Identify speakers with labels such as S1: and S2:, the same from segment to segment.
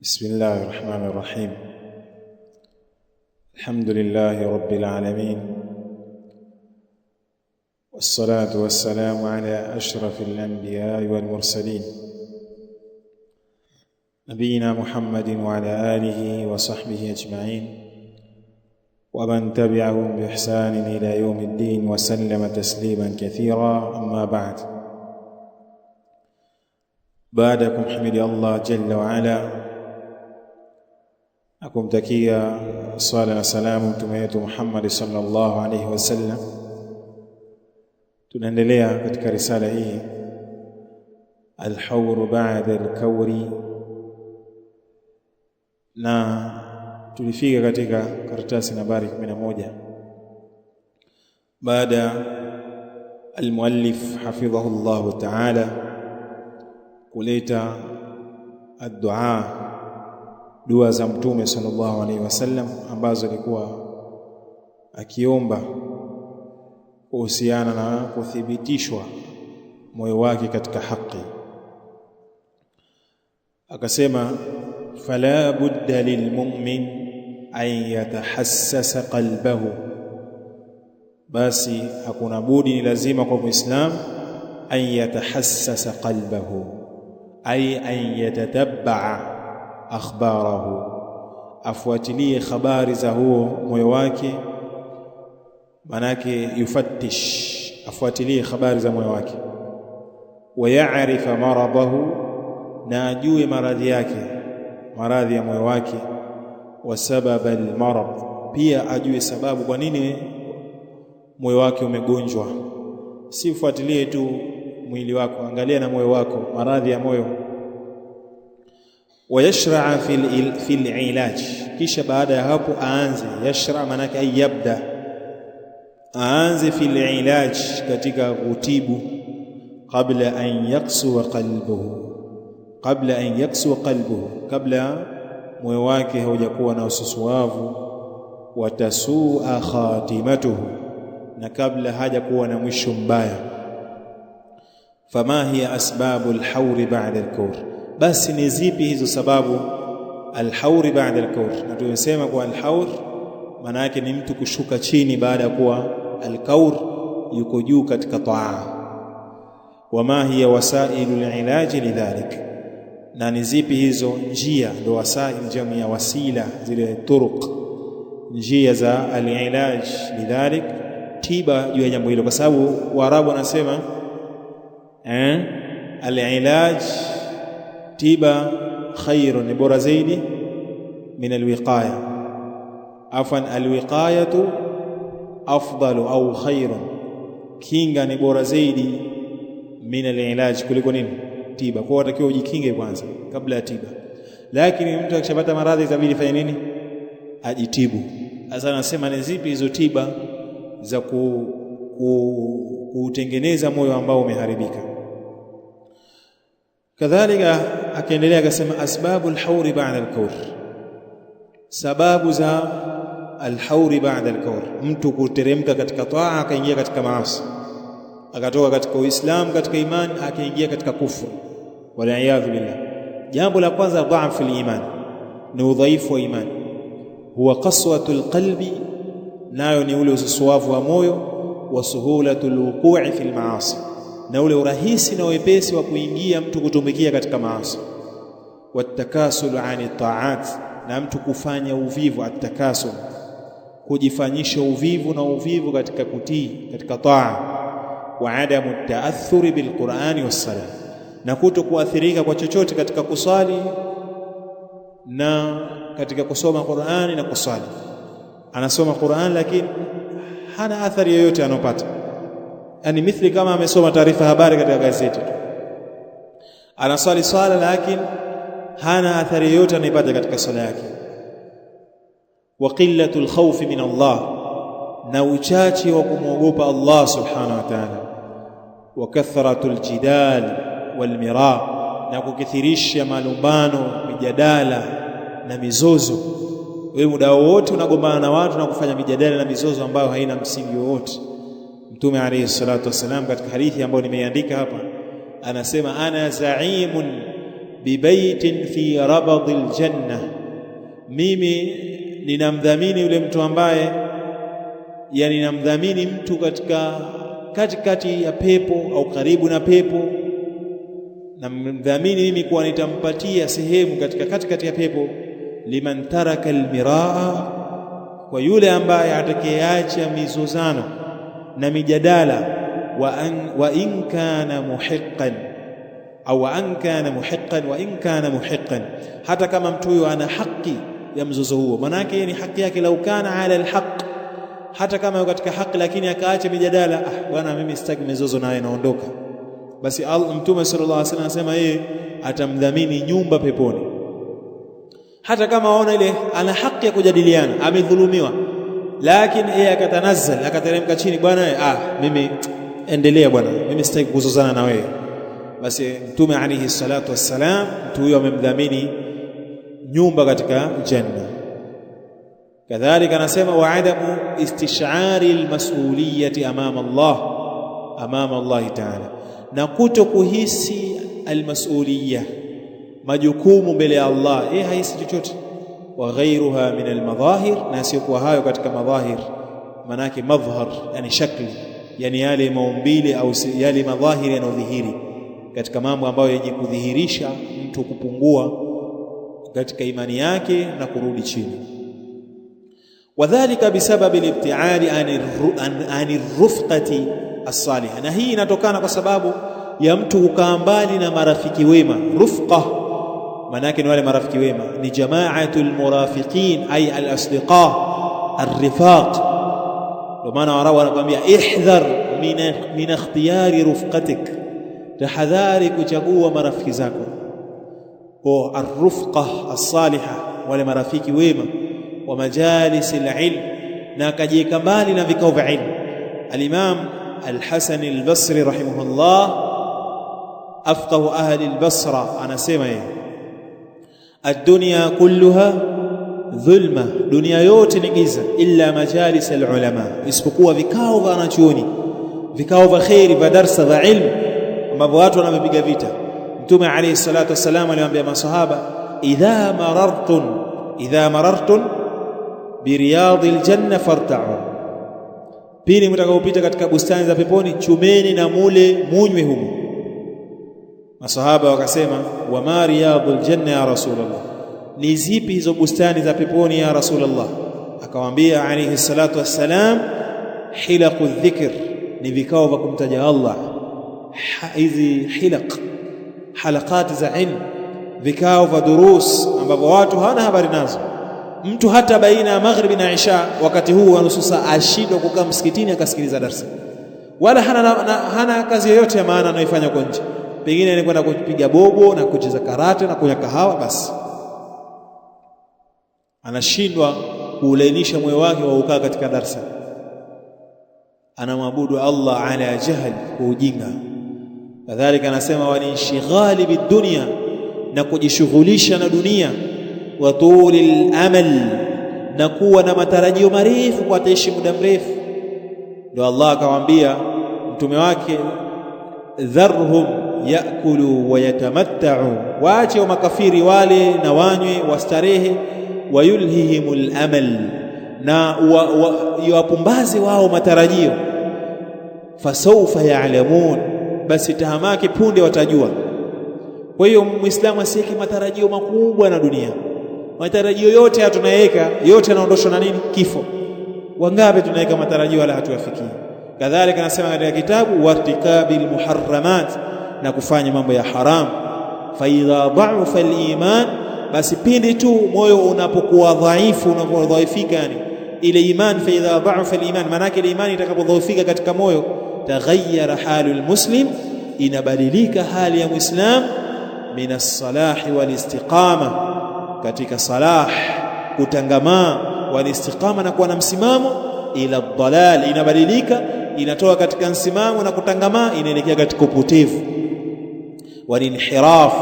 S1: بسم الله الرحمن الرحيم. الحمد لله رب العالمين، والصلاة والسلام على أشرف الأنبياء والمرسلين نبينا محمد وعلى آله وصحبه أجمعين ومن تبعهم بإحسان إلى يوم الدين وسلم تسليما كثيرا. أما بعد، بعدكم حمد الله جل وعلا akumtakia swala na salamu mtume wetu Muhammad sallallahu alaihi wasallam. Tunaendelea katika risala hii al-hawr ba'da al-kawri, na tulifika katika karatasi nambari 11 baada al-muallif hafidhahu Allah ta'ala kuleta ad-du'a, dua za mtume sallallahu alaihi wasallam ambazo alikuwa akiomba kuhusiana na kuthibitishwa moyo wake katika haki. Akasema, fala budda lilmu'min an yatahassasa qalbahu, basi hakuna budi, ni lazima kwa muislam an yatahassasa qalbahu, ay an yatatabba'a akhbarahu, afuatilie habari za huo moyo wake. Manake yufattish, afuatilie habari za moyo wake. Wa ya'rifa maradahu, na ajue maradhi yake, maradhi ya moyo wake. Wa sababa almarad, pia ajue sababu kwa nini moyo wake umegonjwa. Si ufuatilie tu mwili wako, angalia na moyo wako, maradhi ya moyo. ويشرع في العلاج, kisha baada ya hapo aanze. Yashra manake ay yabda, aanze fil ilaj, katika kutibu. Qabla an yaqsuwa qalbuhu, qabla an yaqsuwa qalbuhu, kabla moyo wake haujakuwa na ususuavu. Watasua khatimatuhu, na kabla hajakuwa na mwisho mbaya. Fama hiya asbabu al-hawr ba'da al-kawr, basi ni zipi hizo sababu al-hawr ba'da al-kawr? Na tumesema kwa al-hawr maana yake ni mtu kushuka chini baada ya kuwa al-kawr yuko juu katika taa. Wama hiya wasailu al-ilaj lidhalik, na ni zipi hizo njia? Ndio wasail, jamii ya wasila, zile turuq, njia za al-ilaj lidhalik, tiba juu ya jambo hilo. Kwa sababu Waarabu wanasema al-ilaj, tiba khairun, ni bora zaidi min alwiqaya. Afan alwiqayatu afdalu au khairun, kinga ni bora zaidi min alilaj, kuliko nini? Tiba. Kwa watakiwa ujikinge kwanza kabla ya tiba. Lakini mtu akishapata maradhi itabidi fanye nini? Ajitibu. Sasa anasema ni zipi hizo tiba za kutengeneza moyo ambao umeharibika. Kadhalika akaendelea akasema, asbabu al-hawr ba'da al-kawr, sababu za al-hawr ba'da al-kawr, mtu kuteremka katika taa akaingia katika maasi, akatoka katika Uislamu, katika imani akaingia katika kufuru, wala iyadhu billah. Jambo la kwanza, dhaifu al-iman, ni udhaifu wa imani. Huwa qaswatul qalbi, nayo ni ule ususuavu wa moyo. Wa suhulatul wuqu'i fil maasi, na ule urahisi na wepesi wa kuingia mtu kutumbikia katika maasi. Watakasulu ani taat, na mtu kufanya uvivu. Atakasul, kujifanyisha uvivu na uvivu katika kutii, katika taa. Wa adamu taathuri bilqurani wassala, na kutokuathirika kwa chochote katika kusali na katika kusoma Qur'ani na kusali. Anasoma Qur'an lakini hana athari yoyote anopata, yani mithli kama amesoma taarifa habari katika gazeti tu. Anasali swala lakini hana athari yoyote anaipata katika swala yake. Wa qillatul khawfi min Allah, na uchache wa kumwogopa Allah subhanahu wa ta'ala. Wa kathratul jidal wal mira, na kukithirisha malumbano, mijadala na mizozo. Wewe muda wote unagombana na watu na kufanya mijadala na mizozo ambayo haina msingi wowote. Mtume alayhi salatu wasalam katika hadithi ambayo nimeiandika hapa anasema, ana zaimun bibaitin fi rabadil janna, mimi ninamdhamini yule mtu ambaye, yani ninamdhamini mtu katika katikati ya pepo au karibu na pepo, na mdhamini mimi kuwa nitampatia sehemu katika katikati ya pepo, liman taraka almiraa, kwa yule ambaye atakayeacha mizozano na mijadala, wa in kana muhiqqan au an kana muhiqqan wa in kana muhiqqan, hata kama mtu huyo ana haki ya mzozo huo, maana yake ni haki yake, lau kana ala alhaq, hata kama yuko katika haki lakini akaacha mijadala, bwana mimi sitaki mizozo naye, naondoka, basi Mtume sallallahu alaihi wasallam anasema yeye atamdhamini nyumba peponi, hata kama aona ile ana haki ya kujadiliana, amedhulumiwa, lakini yeye akatanazal, akateremka chini, bwana mimi endelea bwana, mimi sitaki kuzozana na wewe, basi Mtume alayhi salatu wassalam mtu huyo amemdhamini nyumba katika janna. Kadhalika anasema wa adamu istish'ari almas'uliyati amama Allah ta'ala, na kutokuhisi almas'uliyah, majukumu mbele ya Allah, haisi chochote. Wa ghayruha min almadhahir, na sio kwa hayo katika madhahir, manake madhhar yani shakli, yani yale maumbile au yale madhahiri yanayodhihiri katika mambo ambayo yenye kudhihirisha mtu kupungua katika imani yake na kurudi chini. Wadhālika bisababi al-ibti'ādi an rufqati as-salihah, na hii inatokana kwa sababu ya mtu kukaa mbali na marafiki wema. Rufqa maana yake ni wale marafiki wema, ni jama'atul murafiqin ay al-asdiqa ar-rifaq. Ndio maana Waarabu wanakuambia ihdhar min ikhtiyari rufqatik, tahadhari kuchagua marafiki zako. Kwa ar-rufqa as-salihah, wale marafiki wema, wa majalis al-ilm, na kajieka mbali na vikao vya ilmu. Al-Imam Al-Hasan Al-Basri rahimahullah, afqahu ahli al-Basra, anasema yeye ad-dunya kulluha dhulma, dunia yote ni giza, illa majalis al-ulama, isipokuwa vikao vya wanachuoni, vikao vya khairi, vya darasa vya ilmu ambavyo watu wanapiga vita. Mtume alayhi salatu wasalam aliwaambia masahaba, idha marartum biriyadil janna farta'u, pili mtakapopita katika bustani za peponi chumeni na munywe humo. Masahaba wakasema, wa ma riyadul janna ya Rasulullah, ni zipi hizo bustani za peponi ya Rasulullah? Akawaambia alayhi salatu wassalam, hilaqu dhikr, ni vikao vya kumtaja Allah. Hizi halaqati za ilmu, vikao vya durus ambavyo watu hawana habari nazo. Mtu hata baina ya maghribi na isha, wakati huu wa nusu saa ashindwa kukaa msikitini akasikiliza darasa, wala hana kazi yoyote ya maana anayoifanya kwa nje, pengine ni kwenda kupiga bobo na kucheza karate na kunywa kahawa, basi anashindwa kuulainisha moyo wake wa kukaa katika darasa. Anamwabudu Allah ala jahl, kwa ujinga. Kadhalika anasema walinshighali bidunya, na kujishughulisha na dunia, wa tulil amal, na kuwa na matarajio marefu kwa ataishi muda mrefu. Ndio Allah akamwambia mtume wake, dharhum yakulu wa yatamatta'u, waache wa makafiri wale na wanywe wastarehe, wayulhihimul amal, na wapumbaze wao matarajio. Fasawfa ya'lamun, basi tahamaki punde watajua. Kwa hiyo Muislamu asiweke matarajio makubwa na dunia. Matarajio yote tunayoweka yote yanaondoshwa na nini? Kifo. Wangapi tunaweka matarajio wala hatuyafikii? Kadhalika anasema katika kitabu, wartikabil muharramat, na kufanya mambo ya haram. Fa idha dha'afa al-iman, basi pindi tu moyo unapokuwa dhaifu, unapodhaifika, yani ile iman, fa idha dha'afa al-iman, maana yake ile imani itakapodhaifika katika moyo, taghayyara halul muslim, inabadilika hali ya Muislam, min as-salahi wal istiqama, katika salah, kutangamaa, wal istiqama, na kuwa na msimamo, ila dhalal, inabadilika, inatoka katika msimamo na kutangamaa, inaelekea katika upotevu, wal inhiraf,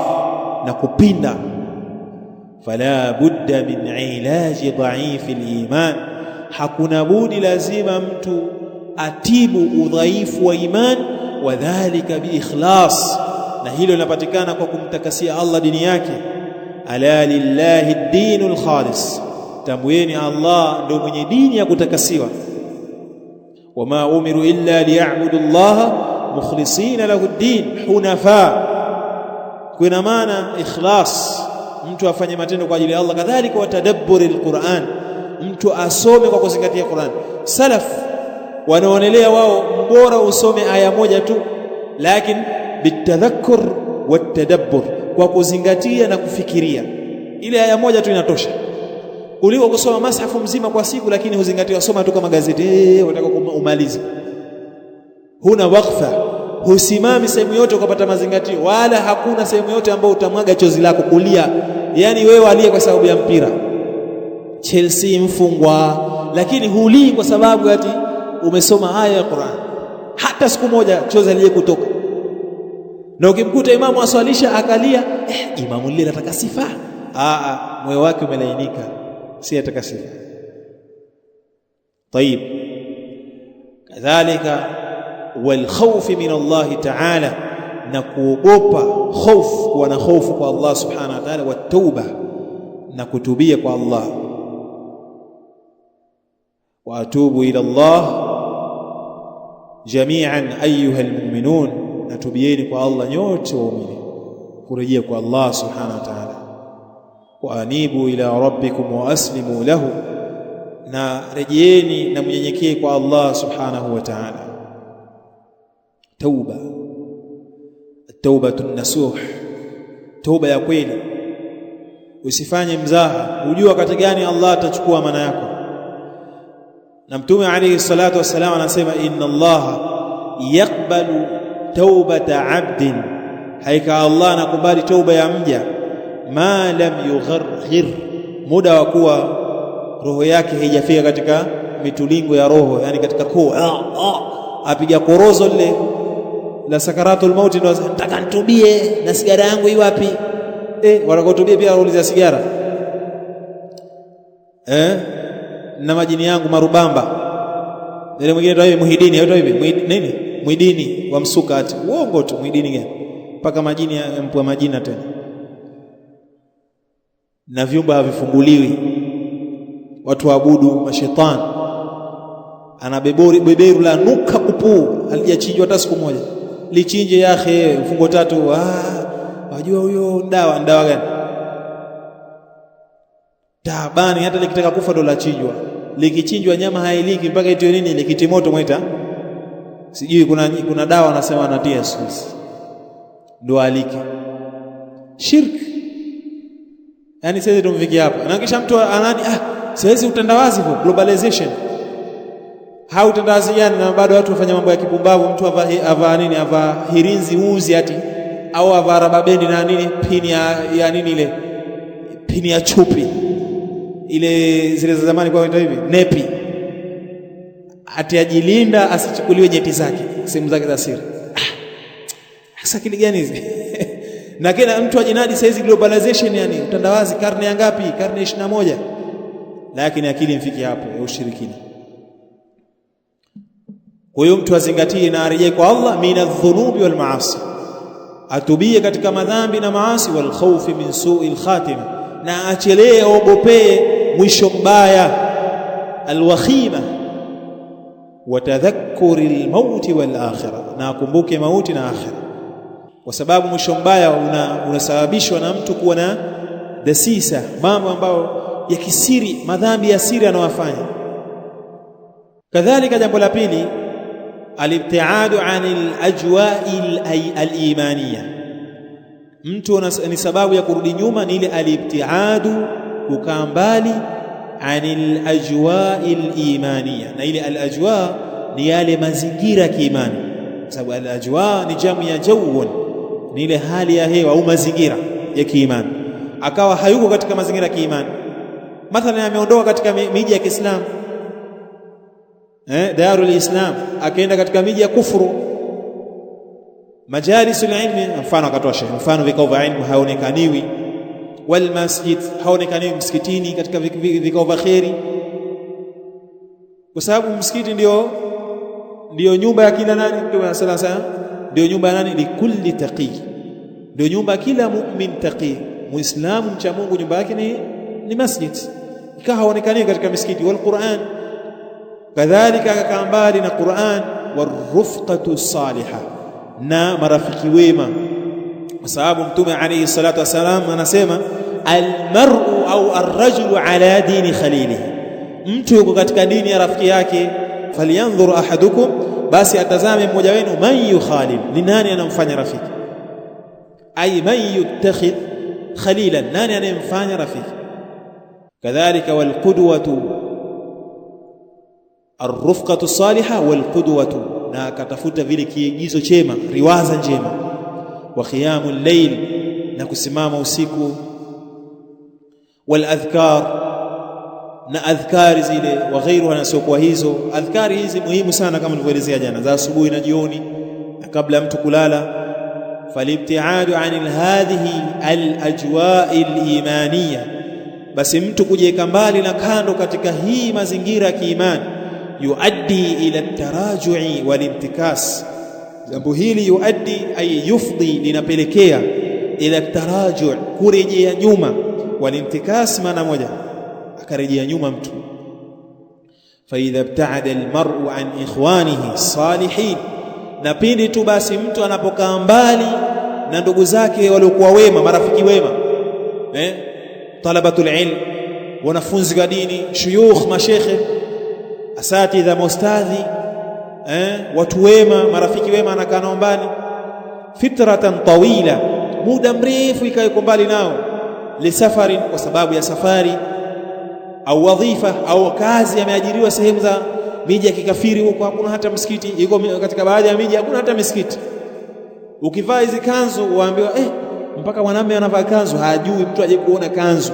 S1: na kupinda. Fala budda min ilaji dhaifi al-iman, hakuna budi, lazima mtu atibu udhaifu wa iman. Wadhālika biikhlas, na hilo linapatikana kwa kumtakasia Allah dini yake. Ala lillahi ad-dinul khalis, tambueni Allah ndio mwenye dini ya kutakasiwa. Wama umiru illa liya'budu Allah mukhlisina lahu ad-din hunafa, kuna maana ikhlas, mtu afanye matendo kwa ajili ya Allah. Kadhalika watadabburi al-Qur'an, mtu asome kwa kuzingatia Qur'an. Salaf wanaonelea wao bora usome aya moja tu, lakini bitadhakkur watadabbur, kwa kuzingatia na kufikiria. Ile aya moja tu inatosha kuliko kusoma mashafu mzima kwa siku, lakini huzingatia soma tu kama gazeti, unataka umalize, huna waqfa, husimami sehemu yote ukapata mazingatio, wala hakuna sehemu yote ambayo utamwaga chozi lako kulia. Yani wewe alie kwa sababu ya mpira, Chelsea mfungwa, lakini hulii kwa sababu ati umesoma aya ya Qur'an, hata siku moja chozi aliye kutoka. Na ukimkuta imamu aswalisha akalia, imamu lile anataka sifa, moyo wake umelainika, si ataka sifa. Tayib, kadhalika wal khawf min Allah ta'ala, na kuogopa, hofu, kuwa na hofu kwa Allah subhanahu wa ta'ala, wa tauba, na kutubia kwa Allah. Wa atubu ila Allah jami'an ayyuha almu'minun, natubieni kwa Allah nyote waumini, kurejea kwa Allah subhanahu wa ta'ala. Wa anibu ila rabbikum wa aslimu lahu, na rejeeni na mnyenyekee kwa Allah subhanahu wa ta'ala. Tauba, taubatun nasuh, tauba ya kweli. Usifanye mzaha, ujua wakati gani Allah atachukua amana yako. Na Mtume alayhi salatu wasalam anasema, inna Allah yaqbalu taubata abdin, haika Allah anakubali tauba ya mja, ma lam yugharghir, muda wa kuwa roho yake haijafika katika mitulingo ya roho, yani katika koo, apiga korozo lile la sakaratul mauti, ndo nataka nitubie, na sigara yangu hii wapi? Wanakotubia pia wauliza sigara, na majini yangu marubamba. Ile mwingine tawe muhidini, au tawe nini? Muhidini wa msuka, ati uongo tu. Muhidini gani? Paka majini mpwa majina tena, na vyumba havifunguliwi, watu waabudu mashetani. Ana beberu la nuka kupu, alijachinjwa hata siku moja, lichinje yake mfungo 3. Wajua huyo ndawa gani? Tabani, hata likitaka kufa ndo la chinjwa. Likichinjwa nyama hailiki mpaka itoe nini, likitimoto mwita, sijui kuna dawa anasema anatia sisi ndo aliki. Shirki. Yani sasa tumfikia hapa. Na kisha mtu anani, sasa utandawazi huu, globalization. Hau utandawazi gani? Na bado watu wafanya mambo ya kipumbavu. Mtu ava nini, ava hirinzi uzi ati, au ava rababendi na nini, pini ya nini, ile pini ya chupi ile zile za zamani kwa hivi, nepi, ati ajilinda asichukuliwe nyeti zake, sehemu zake za siri. Sasa kile gani hizi? Na kila mtu ajinadi saizi globalization, yani utandawazi karne ya ngapi? Karne 21. Lakini akili mfiki hapo ya ushirikina. Kwa hiyo mtu azingatie na arejee kwa Allah, minadh-dhunubi wal maasi, atubie katika madhambi na maasi, wal khawfi min su'il khatima, na achelee ogopee mwisho mbaya, alwakhima, wa tadhakkuril mauti wal akhirah, na akumbuke mauti na akhirah, kwa sababu mwisho mbaya unasababishwa na mtu kuwa na dasisa, mambo ambayo ya kisiri, madhambi ya siri anayofanya. Kadhalika jambo la pili, alibtiadu anil ajwa'i al-imaniyah, mtu ni sababu ya kurudi nyuma, ni ile alibtiadu, kukaa mbali, anil ajwa'i al-imaniyah. Na ile al-ajwa ni yale mazingira ya kiimani, sababu al-ajwa ni jamu ya jawun, ni ile hali ya hewa au mazingira ya kiimani. Akawa hayuko katika mazingira ya kiimani, mathalan ameondoka katika miji ya Kiislamu, Darul Islam, akaenda katika miji ya kufuru, majalisul ilmi, mfano akatosha, mfano vikao vya ilmu haonekaniwi, wal masjid haonekaniwi msikitini, katika vikao vya khairi, kwa sababu msikiti ndio nyumba ya kila nani? Mtume sallallahu alaihi wasallam, ndio nyumba ya nani? Likulli taqi, Ndio nyumba kila mu'min taqi, muislamu mcha Mungu, nyumba yake ni masjid, ikawa haonekani katika misikiti. Wal Qur'an kadhalika, akakaa mbali na Qur'an. Warufqatu salihah, na marafiki wema, kwa sababu Mtume alayhi salatu wasalam anasema almar'u au arrajulu ala dini khalilihi, mtu yuko katika dini ya rafiki yake. Falyanzur ahadukum, basi atazame mmoja wenu, man yukhalil, ni nani anamfanya rafiki, ay man yuttakhidh khalilan, nani anayemfanya rafiki. Kadhalika walqudwatu, arrufqatu salihah walqudwatu, na katafuta vile kiigizo chema, riwaza njema. Wa qiyamul layl, na kusimama usiku. Wal adhkar, na adhkari zile, wa ghairuha, na sio hizo. Adhkari hizi muhimu sana kama nilivyoelezea jana, za asubuhi na jioni na kabla mtu kulala. Falibtiadu anil hadhihi alajwa'i alimaniyah, basi mtu kujiweka mbali na kando katika hii mazingira ya kiimani. Yuaddi ila taraju'i walintikas, jambo hili yuaddi ay yufdi, linapelekea ila taraju', kurejea nyuma. Walintikas maana moja, akarejea nyuma mtu. Fa idha ibta'ada almar'u an ikhwanihi salihin, na pindi tu basi mtu anapokaa mbali na ndugu zake waliokuwa wema, marafiki wema, talabatul ilm, wanafunzi wa dini, shuyukh, mashekhe, asatidha, maustadhi, watu wema, marafiki wema, anakaa nao mbali. Fitratan tawila, muda mrefu ikae mbali nao. Lisafarin, kwa sababu ya safari, au wadhifa, au kazi, ameajiriwa sehemu za miji ya kikafiri, huko hakuna hata msikiti. Iko katika baadhi ya miji hakuna hata msikiti. Ukivaa hizi kanzu waambiwa mpaka mwanamume anavaa kanzu, hajui mtu aje kuona kanzu,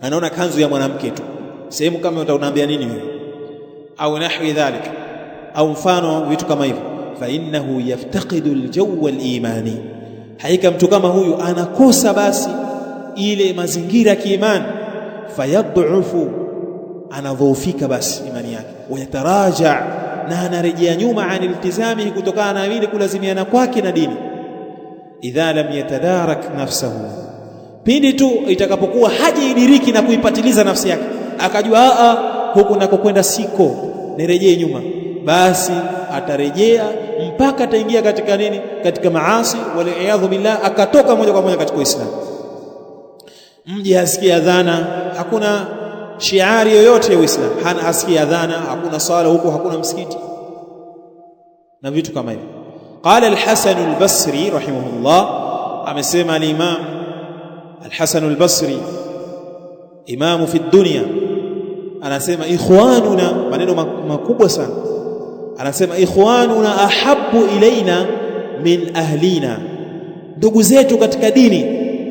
S1: anaona kanzu ya mwanamke tu. Sehemu kama utaambia nini wewe? Au nahwi dhalik, au mfano vitu kama hivyo. Fa innahu yaftaqidu aljaw alimani, hakika mtu kama huyu anakosa basi ile mazingira ya kiimani. Fayadhufu, anadhoofika basi imani yake. Wayataraja, na anarejea nyuma aniltizami, kutokana na ile kulazimiana kwake na dini. Idha lam yatadarak nafsahu, pindi tu itakapokuwa hajidiriki na kuipatiliza nafsi yake, akajua huku nakokwenda siko, nirejee nyuma, basi atarejea mpaka ataingia katika nini? Katika maasi, wal billah, akatoka moja kwa moja katika Uislamu. Mji hasikia adhana, hakuna shiari yoyote ya Uislamu, hasikia adhana, hakuna sala huko, hakuna msikiti na vitu kama hivyo. Qala al-Hasan al-Basri rahimahullah, amesema al-Imam al-Hasan al-Basri, imamu fi dunya, anasema ikhwanuna, maneno makubwa sana. Anasema ikhwanuna ahabbu ilaina min ahlina, ndugu zetu katika dini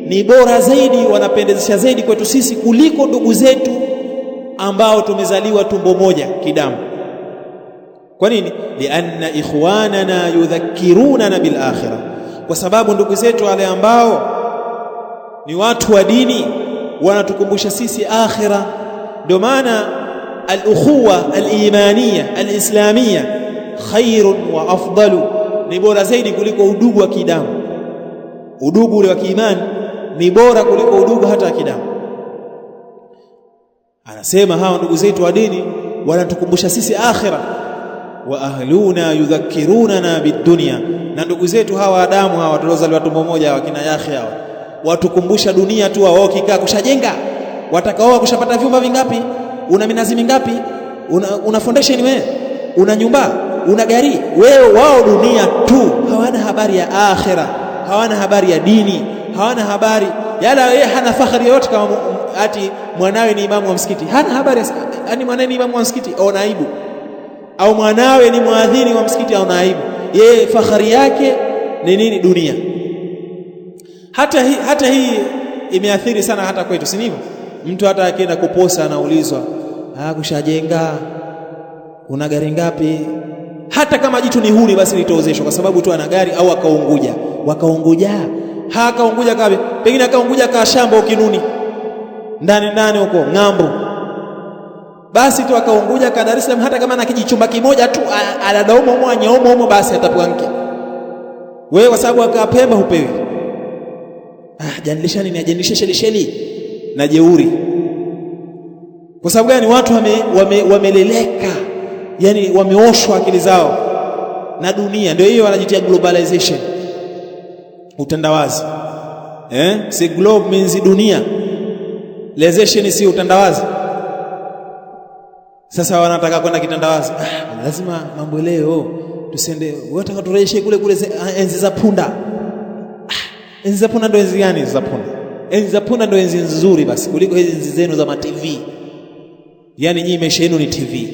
S1: ni bora zaidi, wanapendezesha zaidi kwetu sisi kuliko ndugu zetu ambao tumezaliwa tumbo moja kidamu. Kwa nini? Lianna ikhwanana yudhakkiruna bil akhirah, kwa sababu ndugu zetu wale ambao ni watu wa dini wanatukumbusha sisi akhirah. Ndio maana al-ukhuwa al-imaniyya al-islamiyya khairun wa afdalu, ni bora zaidi kuliko udugu wa kidamu. Udugu ule wa kiimani ni bora kuliko udugu hata wa kidamu. Anasema hawa ndugu zetu wa dini wanatukumbusha sisi akhira. Wa ahluna yudhakkiruna bidunya, na ndugu zetu hawa Adamu hawa tuliozaliwa tumbo moja, wakina Yahya hawa, watukumbusha dunia tu. Wao kikaa kushajenga, watakaoa kushapata vyumba vingapi, una minazi mingapi, una foundation wewe, una nyumba, una gari wewe. Wao dunia tu, hawana habari ya akhira, hawana habari ya dini, hawana habari yala. Yeye hana fakhari yote kama ati mwanawe ni imamu wa msikiti, hana habari. Yani mwanawe ni imamu wa msikiti au naibu, au mwanawe ni muadhini wa msikiti au naibu, yeye fakhari yake ni nini? Dunia. Hata hii imeathiri sana hata kwetu, si ndivyo? Mtu hata akienda kuposa anaulizwa, kushajenga, una gari ngapi? Hata kama jitu ni huri basi litoozeshwa, kwa sababu tu ana gari, au wakaunguja hakaunguja kabe, pengine akaunguja ka shamba ukinuni ndani huko ng'ambo, basi tu akaunguja ka Dar es Salaam, hata kama ana kijichumba kimoja tu anadauma mwanyaomo, basi atapewa mke wewe, kwa sababu akapemba hupewi. Janilisha sheli na jeuri. Kwa sababu gani? Watu wameleleka, yani wameoshwa akili zao na dunia. Ndio hiyo wanajitia globalization, utandawazi. Si globe means dunia, globalization si utandawazi. Sasa wanataka kwenda kitandawazi. Lazima mambo leo tusende, wataka turejeshe kule enzi za punda. Enzi za punda ndio enzi gani? Enzi za punda, enzi za punda ndio enzi nzuri basi kuliko enzi zenu za ma TV. Yani nyinyi maisha yenu ni TV.